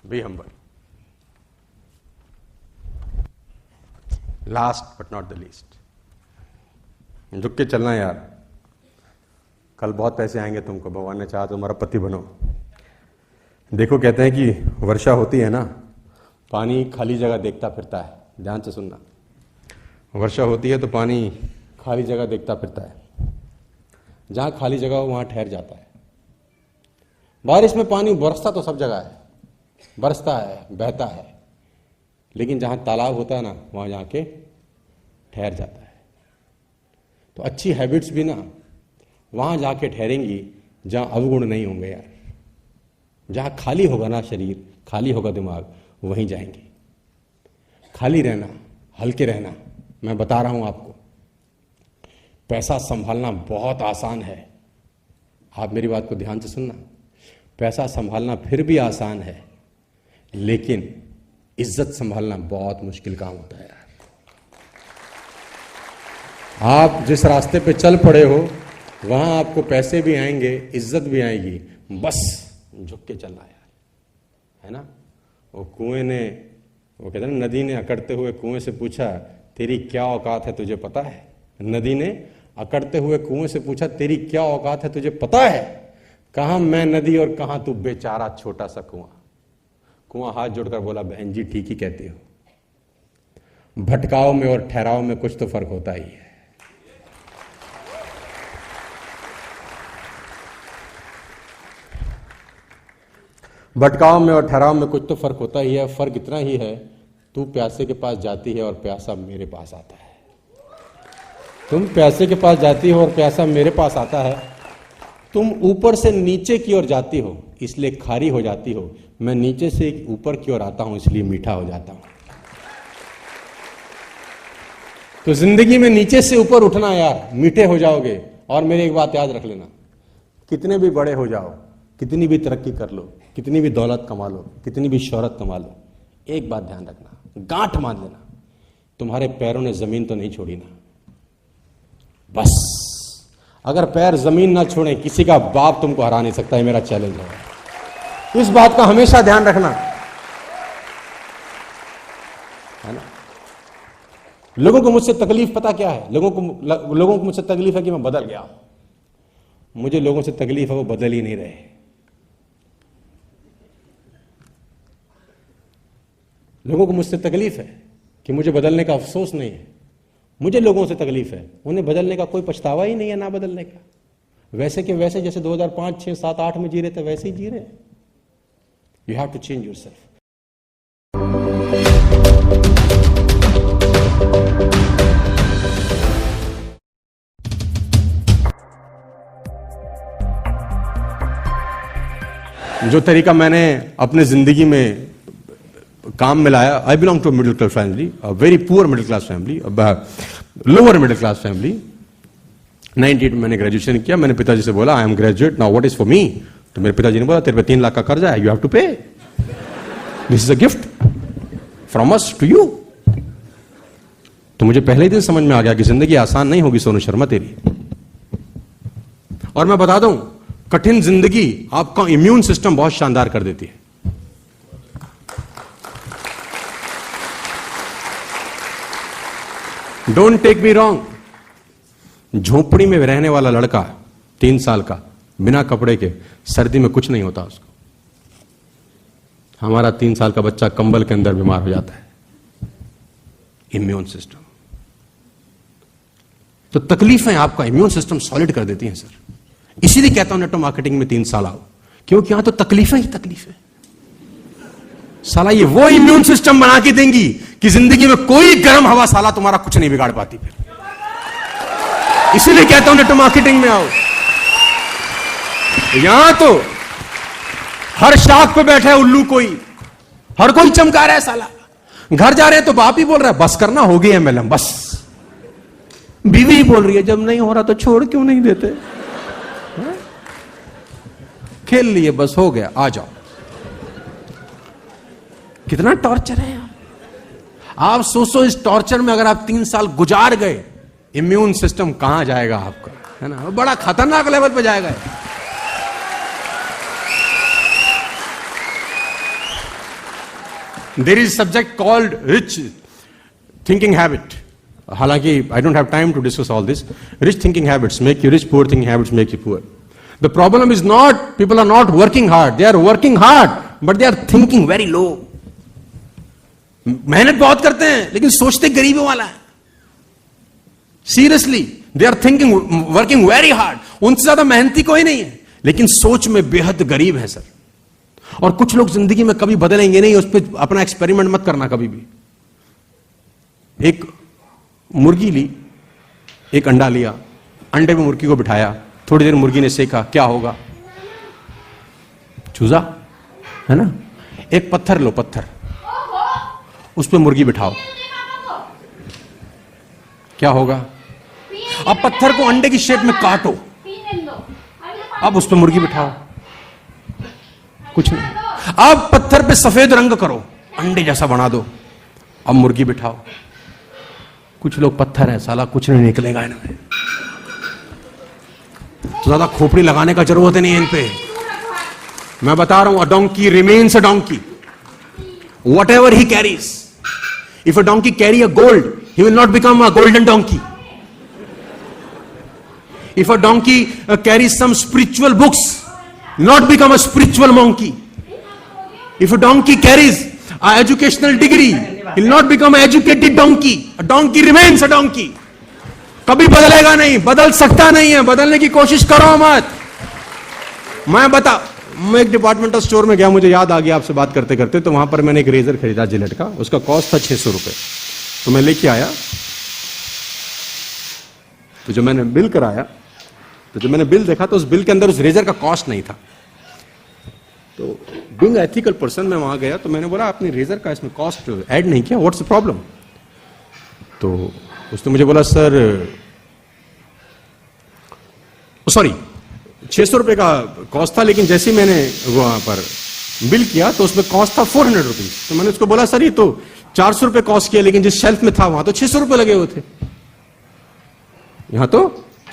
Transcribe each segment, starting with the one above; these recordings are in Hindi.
Be humble. Last but not the least, झुक के चलना यार। कल बहुत पैसे आएंगे तुमको, भगवान ने चाहा तो तुम्हारा पति बनो। देखो कहते हैं कि वर्षा होती है ना, पानी खाली जगह देखता फिरता है। ध्यान से सुनना, वर्षा होती है तो पानी खाली जगह देखता फिरता है। जहां खाली जगह हो वहां ठहर जाता है। बारिश में पानी बरसता तो सब जगह है, बरसता है, बहता है, लेकिन जहां तालाब होता है ना वहां जाके ठहर जाता है। तो अच्छी हैबिट्स भी ना वहां जाके ठहरेंगी जहां अवगुण नहीं होंगे यार। जहां खाली होगा ना शरीर, खाली होगा दिमाग, वहीं जाएंगे। खाली रहना, हल्के रहना। मैं बता रहा हूं आपको, पैसा संभालना बहुत आसान है। आप मेरी बात को ध्यान से सुनना। पैसा संभालना फिर भी आसान है, लेकिन इज्जत संभालना बहुत मुश्किल काम होता है यार। आप जिस रास्ते पे चल पड़े हो वहां आपको पैसे भी आएंगे, इज्जत भी आएगी, बस झुक के चलना यार, है ना। वो कुएं ने, वो कहते हैं ना, नदी ने अकड़ते हुए कुएं से पूछा, तेरी क्या औकात है तुझे पता है। नदी ने अकड़ते हुए कुएं से पूछा, तेरी क्या औकात है तुझे पता है। कहां मैं नदी और कहां तू बेचारा छोटा सा कुआं। कुआं हाथ जोड़कर बोला, बहन जी ठीक ही कहती हो, भटकाव में और ठहराव में कुछ तो फर्क होता ही है। भटकाव में और ठहराव में कुछ तो फर्क होता ही है। फर्क इतना ही है, तू प्यासे के पास जाती है और प्यासा मेरे पास आता है। तुम प्यासे के पास जाती हो और प्यासा मेरे पास आता है। तुम ऊपर से नीचे की ओर जाती हो इसलिए खारी हो जाती हो, मैं नीचे से ऊपर की ओर आता हूं इसलिए मीठा हो जाता हूं। तो जिंदगी में नीचे से ऊपर उठना यार, मीठे हो जाओगे। और मेरी एक बात याद रख लेना, कितने भी बड़े हो जाओ, कितनी भी तरक्की कर लो, कितनी भी दौलत कमा लो, कितनी भी शोहरत कमा लो, एक बात ध्यान रखना, गांठ मान लेना, तुम्हारे पैरों ने जमीन तो नहीं छोड़ी ना। बस अगर पैर जमीन ना छोड़े, किसी का बाप तुमको हरा नहीं सकता है, मेरा चैलेंज है। इस बात का हमेशा ध्यान रखना, है ना। लोगों को मुझसे तकलीफ पता क्या है, लोगों को मुझसे तकलीफ है कि मैं बदल गया। मुझे लोगों से तकलीफ है वो बदल ही नहीं रहे। लोगों को मुझसे तकलीफ है कि मुझे बदलने का अफसोस नहीं है। मुझे लोगों से तकलीफ है, उन्हें बदलने का कोई पछतावा ही नहीं है, ना बदलने का। वैसे के वैसे जैसे 2005, 6, 7, 8 में जी रहे थे वैसे ही जी रहे हैं। You have to change yourself. जो तरीका मैंने अपने जिंदगी में काम में लाया, I belong to middle class family, very poor middle class family, lower middle class family. 98 में मैंने ग्रेजुएशन किया। मैंने पिताजी से बोला, I am graduate now, what is for me. तो मेरे पिताजी ने बोला, तेरे पे 3 लाख का कर्जा है, you have to pay, this is a gift from us to you. तो मुझे पहले ही दिन समझ में आ गया कि जिंदगी आसान नहीं होगी सोनू शर्मा तेरी। और मैं बता दूं, कठिन जिंदगी आपका इम्यून सिस्टम बहुत शानदार कर देती है। डोंट टेक मी रॉन्ग, झोपड़ी में रहने वाला लड़का 3 साल का बिना कपड़े के, सर्दी में कुछ नहीं होता उसको। हमारा 3 साल का बच्चा कंबल के अंदर बीमार हो जाता है। Immune system. तो तकलीफें आपका इम्यून सिस्टम सॉलिड कर देती हैं सर। इसीलिए कहता हूं नेटवर्क मार्केटिंग में 3 साल आओ, क्योंकि यहां तो तकलीफें ही तकलीफें। साला ये वो इम्यून सिस्टम बना के देंगी कि जिंदगी में कोई गर्म हवा साला तुम्हारा कुछ नहीं बिगाड़ पाती। फिर इसीलिए कहता हूं नेटवर्क मार्केटिंग में आओ। यहां तो हर शाख पे बैठा है उल्लू कोई, हर कोई चमका रहा है साला। घर जा रहे हैं तो बाप ही बोल रहा है बस करना, हो गई एमएलएम बस। बीवी ही बोल रही है जब नहीं हो रहा तो छोड़ क्यों नहीं देते, खेल लिए बस हो गया, आ जाओ। कितना टॉर्चर है यार। आप सोचो इस टॉर्चर में अगर आप 3 साल गुजार गए, इम्यून सिस्टम कहां जाएगा आपका, है ना। बड़ा खतरनाक लेवल पे जाएगा। There is subject called rich thinking habit. हालांकि I don't have time to discuss all this. Rich thinking habits make you rich, poor thinking habits make you poor. The problem is not people are not working hard, they are working hard but they are thinking very low. मेहनत बहुत करते हैं लेकिन सोचते गरीबी वाला है. Seriously they are thinking working very hard. उनसे ज्यादा मेहनती कोई नहीं है लेकिन सोच में बेहद गरीब है सर. और कुछ लोग जिंदगी में कभी बदलेंगे नहीं. उस पर अपना एक्सपेरिमेंट मत करना कभी भी. एक मुर्गी ली, एक अंडा लिया, अंडे में मुर्गी को बिठाया, थोड़ी देर मुर्गी ने सेका, क्या होगा? चूजा है ना. एक पत्थर लो, पत्थर, उस पर मुर्गी बिठाओ, क्या होगा? अब पत्थर को अंडे की शेप में काटो, अब उस पर मुर्गी बिठाओ, कुछ नहीं. अब पत्थर पे सफेद रंग करो, अंडे जैसा बना दो, अब मुर्गी बिठाओ. कुछ लोग पत्थर है साला, कुछ नहीं निकलेगा इनमें. तो ज्यादा खोपड़ी लगाने का जरूरत नहीं है इन पे. मैं बता रहा हूं, अ donkey remains a donkey what ever he carries. If a donkey carry a gold, he will not become a golden donkey. If a donkey carries some spiritual books, not become a spiritual monkey. If a donkey carries a educational degree, he will not become an educated donkey. A donkey remains a donkey. कभी बदलेगा नहीं, बदल सकता नहीं है. बदलने की कोशिश करो मत. मैं एक डिपार्टमेंटल स्टोर में गया, मुझे याद आ गया आपसे बात करते करते, तो वहां पर मैंने एक रेजर खरीदा जिलेट का. उसका कॉस्ट था 600 रुपए. तो मैं लेके आया, तो जो मैंने बिल कराया, तो जब मैंने बिल देखा तो उस बिल के अंदर उस रेजर का कॉस्ट नहीं था. तो बीइंग एथिकल पर्सन मैं वहां गया, तो मैंने बोला आपने रेजर का इसमें कॉस्ट ऐड नहीं किया, व्हाट्स द प्रॉब्लम? तो उसने मुझे बोला सर सॉरी 600 रुपए का कॉस्ट था, लेकिन जैसे ही मैंने वहां पर बिल किया तो उसमें कॉस्ट था 400 रुपीज. तो मैंने उसको बोला सर ये तो 400 रुपए कॉस्ट किया, लेकिन जिस शेल्फ में था वहां तो 600 रुपए लगे हुए थे. यहां तो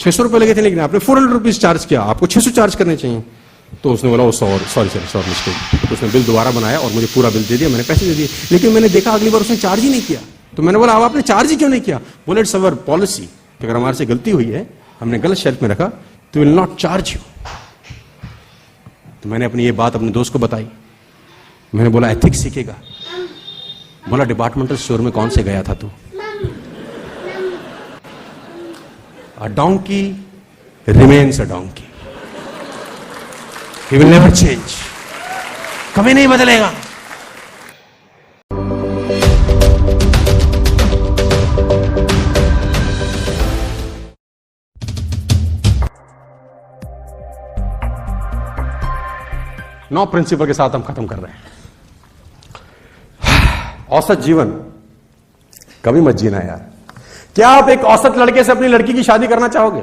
600 रुपए लगे थे लेकिन आपने 400 रुपीज चार्ज किया, आपको 600 चार्ज करने चाहिए. तो उसने बोला सॉरी मिस्टेक. तो उसने बिल दोबारा बनाया और मुझे पूरा बिल दे दिया, मैंने पैसे दे दिए. लेकिन मैंने देखा अगली बार उसने चार्ज ही नहीं किया. तो मैंने बोला अब आपने चार्ज ही क्यों नहीं किया? बोले इट्स अवर पॉलिसी कि अगर हमारे से गलती हुई है, हमने गलत शेल्फ में रखा, तो विल नॉट चार्ज यू. तो मैंने अपनी ये बात अपने दोस्त को बताई. मैंने बोला एथिक्स सीखेगा? बोला डिपार्टमेंटल स्टोर में कौन से गया था तू? A donkey remains a donkey. He will never change. कभी नहीं बदलेगा. नौ प्रिंसिपल के साथ हम खत्म कर रहे हैं. औसत जीवन कभी मत जीना यार. क्या आप एक औसत लड़के से अपनी लड़की की शादी करना चाहोगे?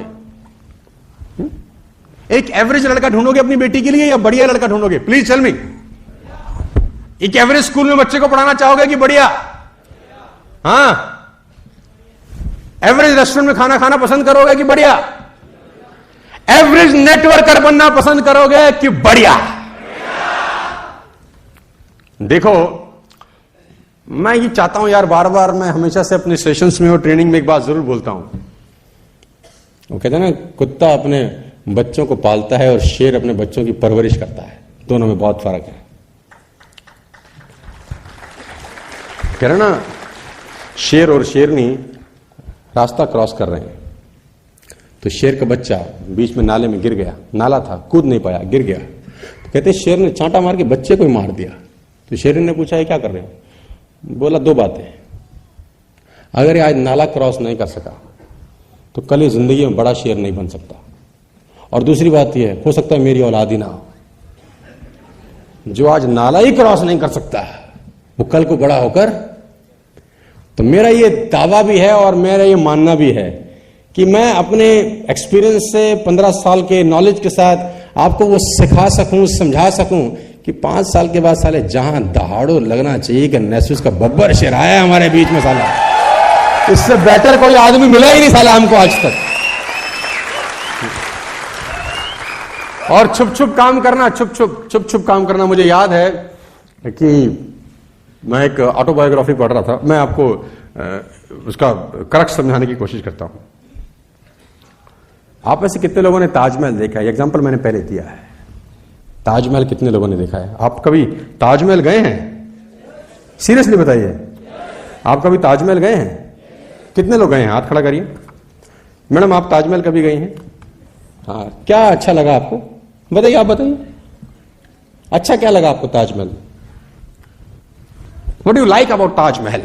एक एवरेज लड़का ढूंढोगे अपनी बेटी के लिए या बढ़िया लड़का ढूंढोगे? Please tell me. एक एवरेज स्कूल में बच्चे को पढ़ाना चाहोगे कि बढ़िया? हाँ. एवरेज रेस्टोरेंट में खाना खाना पसंद करोगे कि बढ़िया? एवरेज नेटवर्कर बनना पसंद करोगे कि बढ़िया? देखो, मैं ये चाहता हूं यार, बार बार मैं हमेशा से अपने सेशंस में और ट्रेनिंग में एक बात जरूर बोलता हूं. वो कहते हैं ना, कुत्ता अपने बच्चों को पालता है और शेर अपने बच्चों की परवरिश करता है. दोनों में बहुत फर्क है. कह रहे ना, शेर और शेरनी रास्ता क्रॉस कर रहे हैं, तो शेर का बच्चा बीच में नाले में गिर गया. नाला था, कूद नहीं पाया, गिर गया. तो कहते शेर ने चांटा मार के बच्चे को ही मार दिया. तो शेर ने पूछा, ये क्या कर रहे हो? बोला दो बातें, अगर ये आज नाला क्रॉस नहीं कर सका तो कल ये जिंदगी में बड़ा शेर नहीं बन सकता. और दूसरी बात यह है, हो सकता है मेरी औलाद ही ना हो. जो आज नाला ही क्रॉस नहीं कर सकता वो कल को बड़ा होकर. तो मेरा ये दावा भी है और मेरा ये मानना भी है कि मैं अपने एक्सपीरियंस से 15 साल के नॉलेज के साथ आपको वो सिखा सकूं, समझा सकूं कि 5 साल के बाद साले जहां दहाड़ो लगना चाहिए कि नेसुस का बब्बर शेर आया हमारे बीच में साला, इससे बेटर कोई आदमी मिला ही नहीं साला हमको आज तक. और छुप छुप काम करना, छुप छुप काम करना. मुझे याद है कि मैं एक ऑटोबायोग्राफी पढ़ रहा था, मैं आपको उसका करेक्ट समझाने की कोशिश करता हूं। आप में से कितने लोगों ने ताजमहल देखा है? एग्जाम्पल मैंने पहले दिया है। ताजमहल कितने लोगों ने देखा है? आप कभी ताजमहल गए हैं? सीरियसली बताइए, आप कभी ताजमहल गए हैं? कितने लोग गए हैं? हाथ खड़ा करिए। मैडम, आप ताजमहल कभी गई हैं? हाँ, क्या अच्छा लगा आपको? बताइए, आप बताइए, अच्छा क्या लगा आपको Taj Mahal? What do you like about Taj Mahal?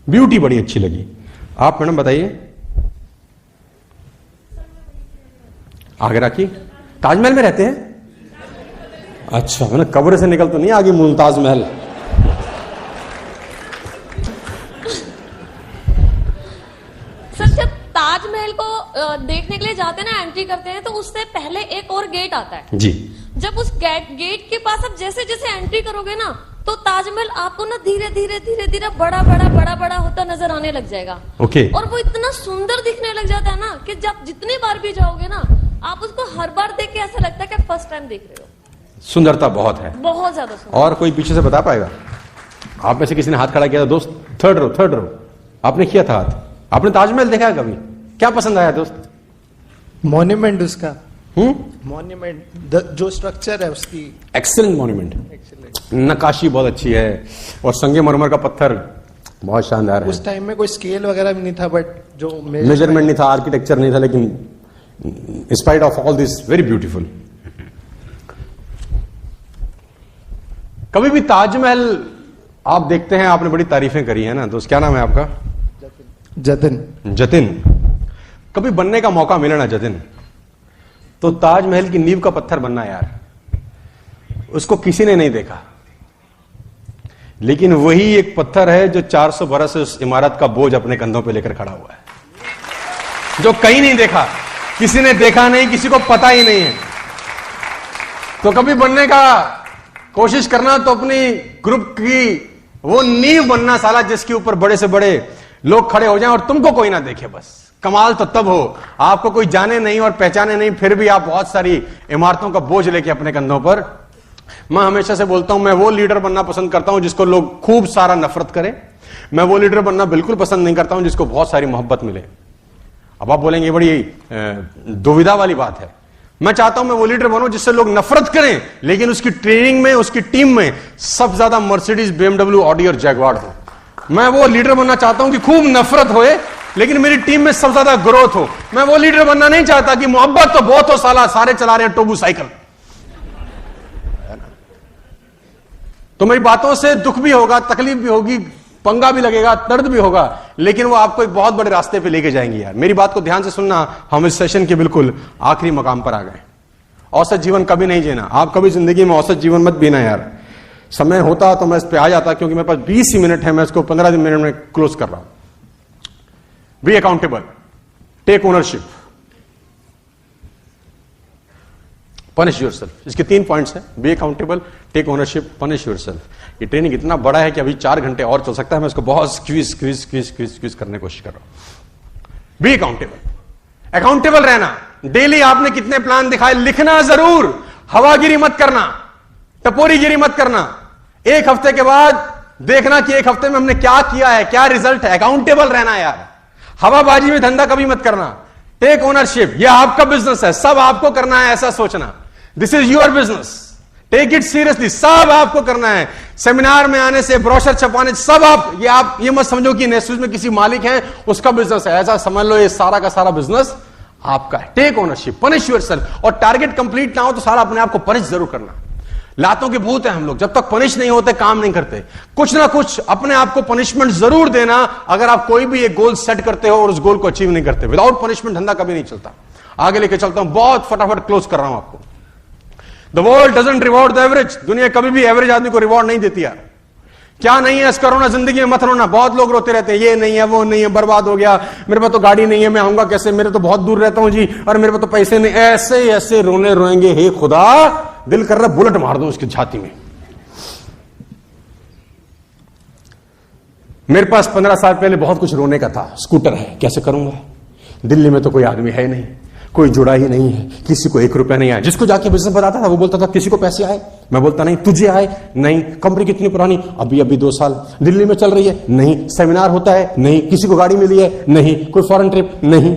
Beauty बड़ी अच्छी लगी। आप मैडम बताइए, आगे रखिए। ताजमहल में रहते हैं? अच्छा, मैंने कब्र से निकल तो नहीं आगे मुमताज महल? सर, जब ताजमहल को देखने के लिए जाते हैं ना, एंट्री करते हैं, तो उससे पहले एक और गेट आता है जी। जब उस गेट के पास आप जैसे जैसे एंट्री करोगे ना, तो ताजमहल आपको ना धीरे धीरे धीरे धीरे बड़ा बड़ा बड़ा बड़ा होता नजर आने लग जाएगा। ओके। और वो इतना सुंदर दिखने लग जाता है ना कि जब जितनी बार भी जाओगे ना, आप उसको हर बार देख के ऐसा लगता है कि फर्स्ट टाइम देख रहे हो। सुंदरता बहुत है, बहुत ज्यादा सुंदर। और कोई पीछे से बता पाएगा? आप में से किसी ने हाथ खड़ा किया था? दोस्त, थर्ड रो आपने किया था हाथ। आपने ताजमहल देखा है कभी? क्या पसंद आया दोस्त? मॉन्यूमेंट उसका, मॉन्यूमेंट जो स्ट्रक्चर है उसकी, एक्सीलेंट मॉन्यूमेंट, नक्काशी बहुत अच्छी है, और संगमरमर का पत्थर बहुत शानदार है। उस टाइम में कोई स्केल वगैरह भी नहीं था, बट जो मेजरमेंट नहीं था, आर्किटेक्चर नहीं था, लेकिन in spite of all this very beautiful. कभी भी ताजमहल आप देखते हैं, आपने बड़ी तारीफें करी है ना दोस्त, क्या नाम है आपका? जतिन। कभी बनने का मौका मिले ना जतिन, तो ताजमहल की नींव का पत्थर बनना यार। उसको किसी ने नहीं देखा, लेकिन वही एक पत्थर है जो 400 बरस से उस इमारत का बोझ अपने कंधों पे लेकर खड़ा हुआ है, जो कहीं नहीं देखा, किसी ने देखा नहीं, किसी को पता ही नहीं है। तो कभी बनने का कोशिश करना तो अपनी ग्रुप की वो नींव बनना साला, जिसके ऊपर बड़े से बड़े लोग खड़े हो जाएं और तुमको कोई ना देखे। बस कमाल तो तब हो, आपको कोई जाने नहीं और पहचाने नहीं, फिर भी आप बहुत सारी इमारतों का बोझ लेके अपने कंधों पर। मैं हमेशा से बोलता हूं, मैं वो लीडर बनना पसंद करता हूं जिसको लोग खूब सारा नफरत करें। मैं वो लीडर बनना बिल्कुल पसंद नहीं करता हूं जिसको बहुत सारी मोहब्बत मिले। अब आप बोलेंगे बड़ी दुविधा वाली बात है। मैं चाहता हूं मैं वो लीडर बनूं जिससे लोग नफरत करें, लेकिन उसकी ट्रेनिंग में, उसकी टीम में सबसे ज्यादा मर्सिडीज, BMW, ऑडी और जैगवार हो। मैं वो लीडर बनना चाहता हूं कि खूब नफरत होए, लेकिन मेरी टीम में सबसे ज्यादा ग्रोथ हो। मैं वो लीडर बनना नहीं चाहता कि मोहब्बत तो बहुत हो साला, सारे चला रहे हैं टोबू साइकिल। तो मेरी बातों से दुख भी होगा, तकलीफ भी होगी, पंगा भी लगेगा, दर्द भी होगा, लेकिन वो आपको एक बहुत बड़े रास्ते पे लेके जाएंगी यार। मेरी बात को ध्यान से सुनना, हम इस सेशन के बिल्कुल आखिरी मकाम पर आ गए। औसत जीवन कभी नहीं जीना। आप कभी जिंदगी में औसत जीवन मत बीना यार। समय होता तो मैं इस पे आ जाता, क्योंकि मेरे पास 20 ही मिनट है, मैं इसको 15 मिनट में क्लोज कर रहा हूं। Be accountable, take ownership, punish yourself. इसके 3 पॉइंट्स हैं, be accountable, take ownership, punish yourself. ये ट्रेनिंग इतना बड़ा है कि अभी 4 घंटे और चल सकता है। मैं इसको बहुत स्क्वीज करने की कोशिश कर रहा हूं। बी अकाउंटेबल, अकाउंटेबल रहना। डेली आपने कितने प्लान दिखाए, लिखना जरूर, हवागिरी मत करना, टपोरीगिरी मत करना। एक हफ्ते के बाद देखना कि एक हफ्ते में हमने क्या किया है, क्या रिजल्ट है। अकाउंटेबल रहना यार, हवाबाजी में धंधा कभी मत करना। टेक ओनरशिप, यह आपका बिजनेस है, सब आपको करना है, ऐसा सोचना। This is your business, take it seriously, सब आपको करना है। सेमिनार में आने से, ब्रोशर छपवाने से, सब आप ये मत समझो कि नेस्यूज में किसी मालिक है, उसका बिजनेस है, ऐसा समझ लो ये सारा का सारा बिजनेस आपका है। Take ownership, punish yourself. और टारगेट कंप्लीट ना हो तो सारा अपने आप को पनिश जरूर करना। लातों के भूत हैं हम लोग, जब तक पनिश नहीं होते काम नहीं करते। कुछ ना कुछ अपने आप को पनिशमेंट जरूर देना अगर आप कोई भी एक गोल सेट करते हो और उस गोल को अचीव नहीं करते। विदाउट पनिशमेंट धंधा कभी नहीं चलता। आगे लेके चलता हूं, बहुत फटाफट क्लोज कर रहा हूं आपको। The world doesn't reward the average. दुनिया कभी भी एवरेज आदमी को रिवॉर्ड नहीं देती यार। क्या नहीं है, करो ना, जिंदगी में मत रोना। बहुत लोग रोते रहते हैं, ये नहीं है, वो नहीं है, बर्बाद हो गया, मेरे पास तो गाड़ी नहीं है, मैं आऊंगा कैसे, मेरे तो बहुत दूर रहता हूं जी, और मेरे पास तो पैसे नहीं। ऐसे ऐसे रोने रोएंगे, हे खुदा, दिल कर रहा बुलेट मार दो उसकी छाती में। मेरे पास 15 साल पहले बहुत कुछ रोने का था। स्कूटर है, कैसे करूंगा, दिल्ली में तो कोई आदमी है नहीं, कोई जुड़ा ही नहीं है, किसी को 1 रुपया नहीं आया। जिसको जाके बिजनेस बताता था वो बोलता था किसी को पैसे आए, मैं बोलता नहीं तुझे आए, नहीं कंपनी कितनी पुरानी, अभी 2 साल, दिल्ली में चल रही है, नहीं सेमिनार होता है, नहीं किसी को गाड़ी मिली है, नहीं कोई फॉरेन ट्रिप, नहीं।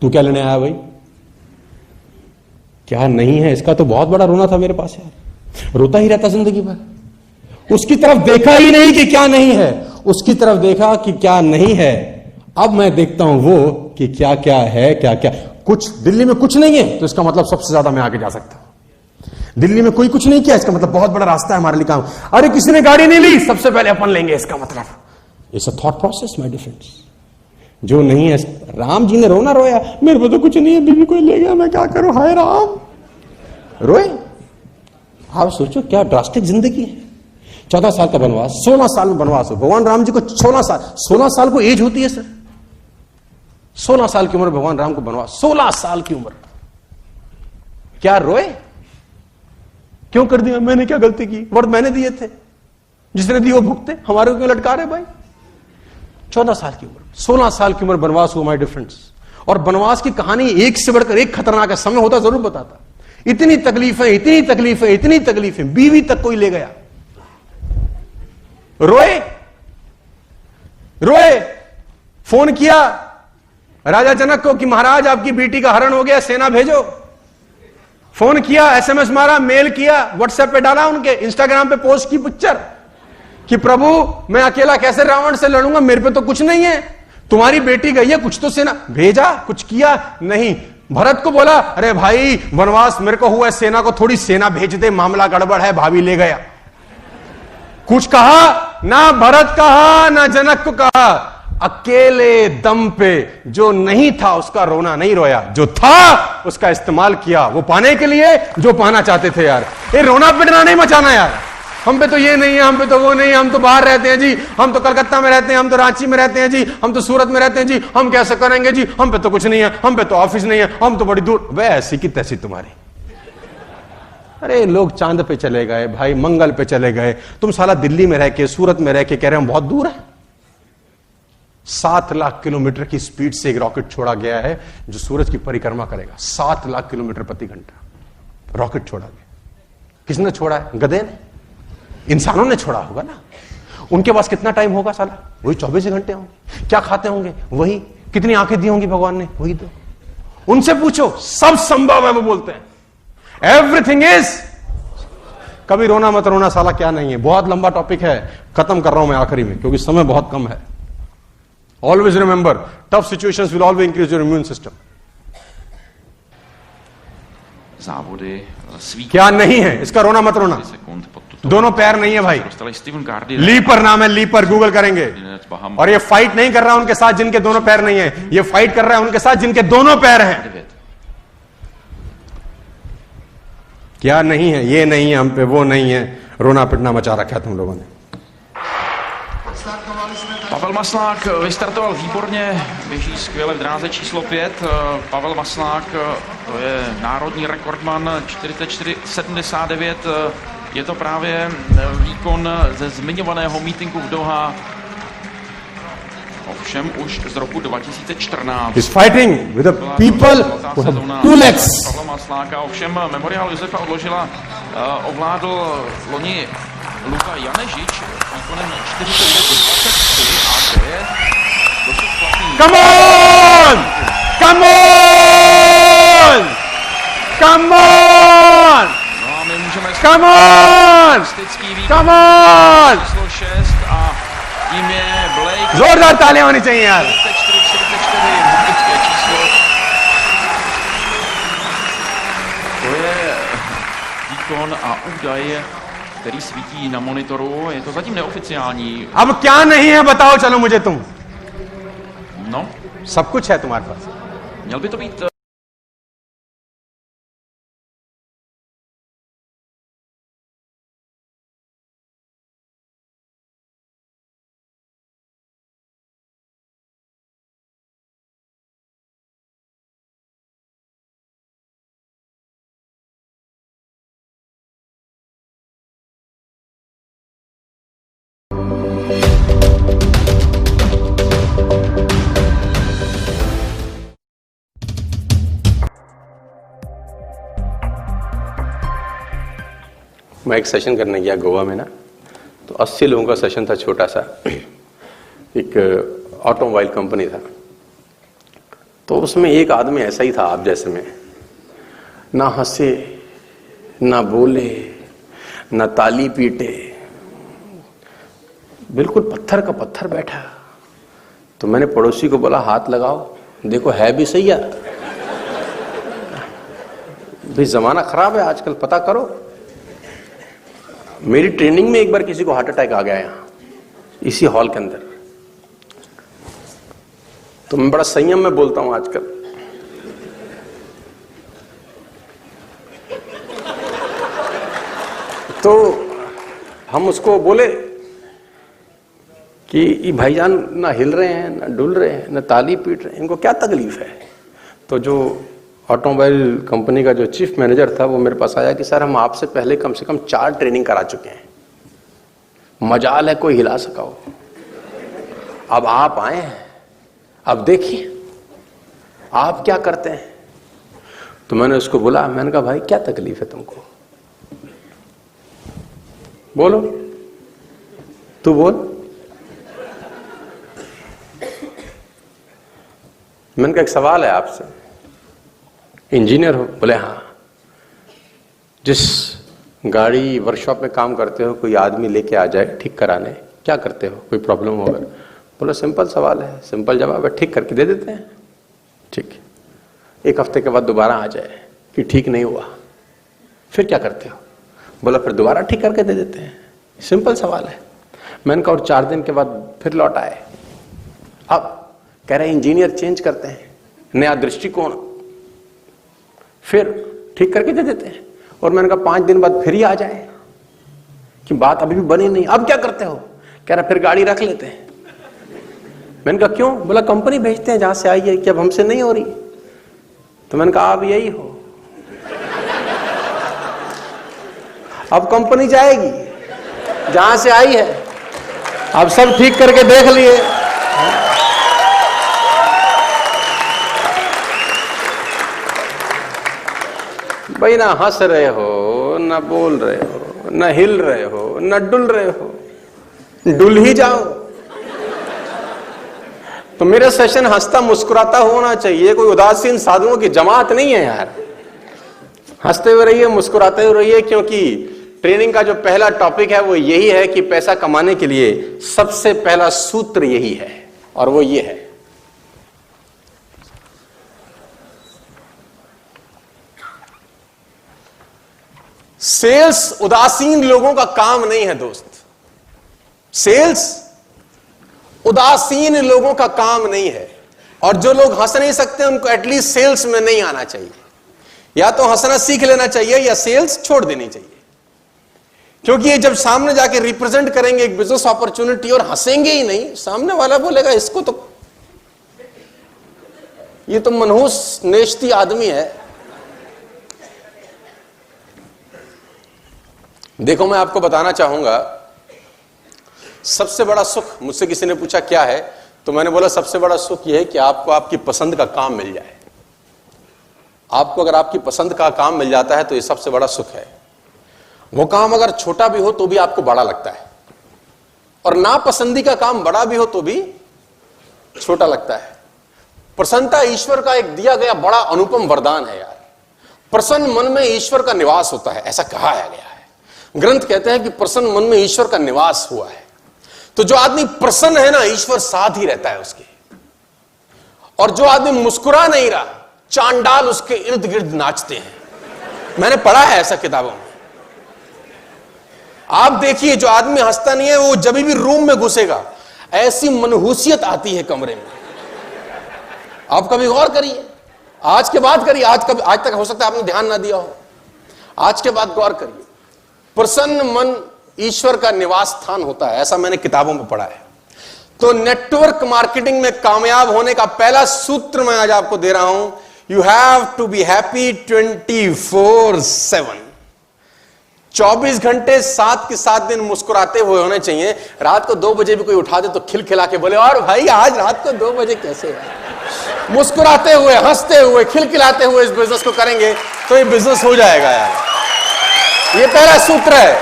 तू क्या लेने आया भाई? क्या नहीं है? इसका तो बहुत बड़ा रोना था मेरे पास यार, रोता ही रहता जिंदगी भर। उसकी तरफ देखा ही नहीं कि क्या नहीं है, उसकी तरफ देखा कि क्या नहीं है। अब मैं देखता हूं वो कि क्या क्या है, क्या क्या कुछ। दिल्ली में कुछ नहीं है तो इसका मतलब सबसे ज्यादा मैं आगे जा सकता हूं। दिल्ली में कोई कुछ नहीं किया, इसका मतलब बहुत बड़ा रास्ता है हमारे लिए काम। अरे किसी ने गाड़ी नहीं ली, सबसे पहले अपन लेंगे, इसका मतलब it's a thought process my difference. जो नहीं है, राम जी ने रोना रोया, मेरे को तो कुछ नहीं है, दिल्ली कोई ले गया, मैं क्या करूं, हाय राम, रोए। आप सोचो क्या ड्रास्टिक जिंदगी है। 14 साल का बनवास, 16 साल में बनवास हो। भगवान राम जी को 16 साल को एज होती है सर, 16 साल की उम्र भगवान राम को बनवास, 16 साल की उम्र। क्या रोए? क्यों कर दिया? मैंने क्या गलती की? वर्ड मैंने दिए थे, जिसने दिए वो भुगते, हमारे को क्यों लटका रहे भाई? 14 साल की उम्र, 16 साल की उम्र बनवास हुआ, माय डिफरेंस। और बनवास की कहानी एक से बढ़कर एक खतरनाक है, समय होता जरूर बताता। इतनी तकलीफें, इतनी तकलीफें, इतनी तकलीफें, बीवी तक कोई ले गया। रोए रोए। फोन किया राजा जनक को कि महाराज आपकी बेटी का हरण हो गया, सेना भेजो। फोन किया, एसएमएस मारा, मेल किया, व्हाट्सएप पे डाला, उनके इंस्टाग्राम पे पोस्ट की पिक्चर कि प्रभु मैं अकेला कैसे रावण से लड़ूंगा, मेरे पे तो कुछ नहीं है, तुम्हारी बेटी गई है, कुछ तो सेना भेजा। कुछ किया नहीं। भरत को बोला अरे भाई वनवास मेरे को हुआ है, सेना को थोड़ी सेना भेज दे, मामला गड़बड़ है, भाभी ले गया। कुछ कहा ना, भरत कहा ना जनक को कहा। अकेले दम पे जो नहीं था उसका रोना नहीं रोया, जो था उसका इस्तेमाल किया, वो पाने के लिए जो पाना चाहते थे। यार ये रोना पिटना नहीं मचाना यार। हम पे तो ये नहीं है, हम पे तो वो नहीं है, हम तो बाहर रहते हैं जी, हम तो कलकत्ता में रहते हैं, हम तो रांची में रहते हैं जी, हम तो सूरत में रहते हैं जी, हम कैसे करेंगे जी, हम पे तो कुछ नहीं है, हम पे तो ऑफिस नहीं है, हम तो बड़ी दूर। वे ऐसी की तैसी तुम्हारी। अरे लोग चांद पे चले गए भाई, मंगल पे चले गए, तुम साला दिल्ली में रह के, सूरत में रह के कह रहे हम बहुत दूर है। 7 लाख किलोमीटर की स्पीड से एक रॉकेट छोड़ा गया है जो सूरज की परिक्रमा करेगा। 7 लाख किलोमीटर प्रति घंटा रॉकेट छोड़ा गया। किसने छोड़ा है? गधे ने? इंसानों ने छोड़ा होगा ना। उनके पास कितना टाइम होगा साला? वही 24 घंटे होंगे। क्या खाते होंगे? वही। कितनी आंखें दी होंगी भगवान ने? वही दो। उनसे पूछो, सब संभव है वो बोलते हैं। Everything is. कभी रोना मत रोना साला क्या नहीं है। बहुत लंबा टॉपिक है, खत्म कर रहा हूं मैं आखिरी में क्योंकि समय बहुत कम है। Always remember, tough situations will always increase your immune system. závody क्या नहीं है? इसका रोना मत रोना। दोनों पैर नहीं है भाई। लीपर नाम है, लीपर, गूगल करेंगे। और ये फाइट नहीं कर रहा है उनके साथ जिनके दोनों पैर नहीं है, ये फाइट कर रहा है उनके साथ जिनके दोनों पैर हैं। क्या नहीं है? ये नहीं है हम पे, वो नहीं है। रोना पिटना मचा रखा है तुम लोगों ने। Pavel Maslák vystartoval výborně, běží skvěle v dráze číslo 5. Pavel Maslák, to je národní rekordman, 44,79. Je to právě výkon ze zmiňovaného mítinku v Doha. Ovšem už z roku 2014. He's fighting with the people who have 2 legs. Pavla Masláka, ovšem Memoriál Josefa Odložila ovládl loni Luka Janežič výkonem 45,23 a to je dosud platný. Come on! Come on! Come on! No a my můžeme Come on! výkon Come on! číslo 6 a tím je Blake. जोरदार तालियां होनी चाहिए यार। 44,44, magické číslo. To je výkon a údaj, který svítí na monitoru. Je to zatím neoficiální. अब क्या नहीं है बताओ, चलो मुझे तुम। No, सब कुछ है तुम्हारे पास। měl by to být मैं एक सेशन करने गया गोवा में ना, तो 80 लोगों का सेशन था, छोटा सा, एक ऑटोमोबाइल कंपनी था। तो उसमें एक आदमी ऐसा ही था आप जैसे में, ना हंसे ना बोले ना ताली पीटे, बिल्कुल पत्थर का पत्थर बैठा। तो मैंने पड़ोसी को बोला हाथ लगाओ, देखो है भी सही है भाई, जमाना खराब है आजकल, पता करो। मेरी ट्रेनिंग में एक बार किसी को हार्ट अटैक आ गया यहां इसी हॉल के अंदर, तो मैं बड़ा संयम में बोलता हूं आजकल। तो हम उसको बोले कि ये भाईजान ना हिल रहे हैं ना डुल रहे हैं ना ताली पीट रहे हैं, इनको क्या तकलीफ है। तो जो ऑटोमोबाइल कंपनी का जो चीफ मैनेजर था वो मेरे पास आया कि सर हम आपसे पहले कम से कम 4 ट्रेनिंग करा चुके हैं, मजाल है कोई हिला सका हो, अब आप आए हैं, अब देखिए आप क्या करते हैं। तो मैंने उसको बोला, मैंने कहा भाई क्या तकलीफ है तुमको, बोलो, तू बोल। मैंने कहा एक सवाल है आपसे, इंजीनियर हो? बोले हाँ। जिस गाड़ी वर्कशॉप में काम करते हो, कोई आदमी लेके आ जाए ठीक कराने, क्या करते हो, कोई प्रॉब्लम होगा? बोला सिंपल सवाल है, सिंपल जवाब है, ठीक करके दे देते हैं। ठीक, 1 हफ्ते के बाद दोबारा आ जाए कि ठीक नहीं हुआ, फिर क्या करते हो? बोला फिर दोबारा ठीक करके दे देते हैं, सिंपल सवाल है। मैंने कहा और 4 दिन के बाद फिर लौट आए, अब कह रहे इंजीनियर चेंज करते हैं, नया दृष्टिकोण, फिर ठीक करके दे देते हैं। और मैंने कहा 5 दिन बाद फिर ही आ जाए कि बात अभी भी बनी नहीं, अब क्या करते हो? कह रहा फिर गाड़ी रख लेते हैं। मैंने कहा क्यों? बोला कंपनी भेजते हैं जहां से आई है कि अब हमसे नहीं हो रही। तो मैंने कहा आप यही हो, अब कंपनी जाएगी जहां से आई है, अब सब ठीक करके देख लिए। भाई ना हंस रहे हो ना बोल रहे हो ना हिल रहे हो ना डुल रहे हो, डुल ही जाओ। तो मेरा सेशन हंसता मुस्कुराता होना चाहिए, कोई उदासीन साधुओं की जमात नहीं है यार। हंसते हुए रहिए, मुस्कुराते हुए रहिए, क्योंकि ट्रेनिंग का जो पहला टॉपिक है वो यही है कि पैसा कमाने के लिए सबसे पहला सूत्र यही है, और वो ये है, सेल्स उदासीन लोगों का काम नहीं है दोस्त। सेल्स उदासीन लोगों का काम नहीं है, और जो लोग हंस नहीं सकते उनको एटलीस्ट सेल्स में नहीं आना चाहिए। या तो हंसना सीख लेना चाहिए या सेल्स छोड़ देनी चाहिए, क्योंकि ये जब सामने जाके रिप्रेजेंट करेंगे एक बिजनेस अपॉर्चुनिटी और हंसेंगे ही नहीं, सामने वाला बोलेगा इसको तो, ये तो मनहूस नेश्ती आदमी है। देखो मैं आपको बताना चाहूंगा, सबसे बड़ा सुख, मुझसे किसी ने पूछा क्या है, तो मैंने बोला सबसे बड़ा सुख यह है कि आपको आपकी पसंद का काम मिल जाए। आपको अगर आपकी पसंद का काम मिल जाता है तो यह सबसे बड़ा सुख है। वो काम अगर छोटा भी हो तो भी आपको बड़ा लगता है, और नापसंदी का काम बड़ा भी हो तो भी छोटा लगता है। प्रसन्नता ईश्वर का एक दिया गया बड़ा अनुपम वरदान है यार। प्रसन्न मन में ईश्वर का निवास होता है, ऐसा कहा गया है। ग्रंथ कहते हैं कि प्रसन्न मन में ईश्वर का निवास हुआ है। तो जो आदमी प्रसन्न है ना, ईश्वर साथ ही रहता है उसके। और जो आदमी मुस्कुरा नहीं रहा, चांडाल उसके इर्द गिर्द नाचते हैं। मैंने पढ़ा है ऐसा किताबों में। आप देखिए, जो आदमी हंसता नहीं है वो जब भी रूम में घुसेगा ऐसी मनहूसियत आती है कमरे में। आप कभी गौर करिए, आज के बाद करिए, आज तक हो सकता है आपने ध्यान ना दिया हो, आज के बाद गौर करिए। प्रसन्न मन ईश्वर का निवास स्थान होता है, ऐसा मैंने किताबों में पढ़ा है। तो नेटवर्क मार्केटिंग में कामयाब होने का पहला सूत्र मैं आज आपको दे रहा हूं, you have to be happy 24/7। 24 घंटे 7 के 7 दिन मुस्कुराते हुए होने चाहिए। रात को 2 बजे भी कोई उठा दे तो खिलखिला के बोले, और भाई आज रात को 2 बजे कैसे है? मुस्कुराते हुए, हंसते हुए, खिलखिलाते हुए इस बिजनेस को करेंगे तो ये बिजनेस हो जाएगा यार। ये पहला सूत्र है,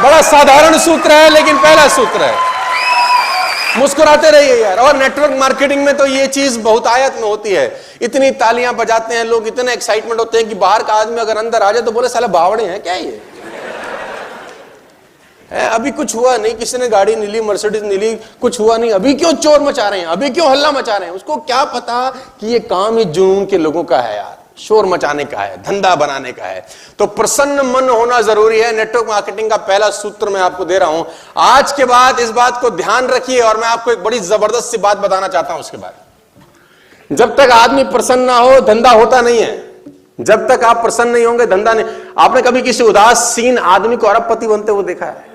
बड़ा साधारण सूत्र है लेकिन पहला सूत्र है। मुस्कुराते रहिए यार। और नेटवर्क मार्केटिंग में तो ये चीज बहुत आयत में होती है। इतनी तालियां बजाते हैं लोग, इतने एक्साइटमेंट होते हैं कि बाहर का आदमी अगर अंदर आ जाए तो बोले साले बावड़े हैं क्या ये है? अभी कुछ हुआ नहीं, किसी ने गाड़ी नीली, मर्सिडीज नीली, कुछ हुआ नहीं, अभी क्यों चोर मचा रहे हैं, अभी क्यों हल्ला मचा रहे हैं? उसको क्या पता कि ये काम ही जुनून के लोगों का है यार, शोर मचाने का है, धंधा बनाने का है। तो प्रसन्न मन होना जरूरी है। नेटवर्क मार्केटिंग का पहला सूत्र मैं आपको दे रहा हूं। आज के बाद इस बात को ध्यान रखिए और मैं आपको एक बड़ी जबरदस्त सी बात बताना चाहता हूं। उसके बाद जब तक आदमी प्रसन्न ना हो धंधा होता नहीं है। जब तक आप प्रसन्न नहीं होंगे धंधा नहीं। आपने कभी किसी उदासीन आदमी को अरबपति बनते हुए देखा है?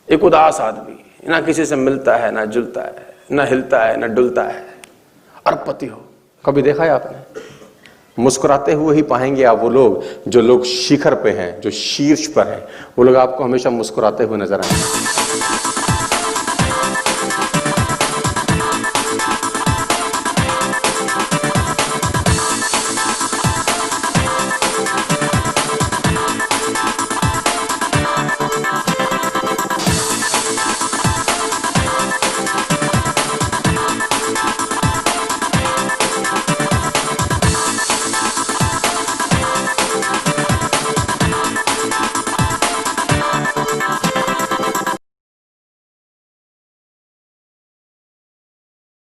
एक उदास आदमी, ना किसी से मिलता है, ना जुलता है, ना हिलता है, ना डुलता है, अरबपति हो, कभी देखा है आपने? मुस्कुराते हुए ही पाएंगे आप वो लोग, जो लोग शिखर पे हैं, जो शीर्ष पर हैं, वो लोग आपको हमेशा मुस्कुराते हुए नजर आएंगे।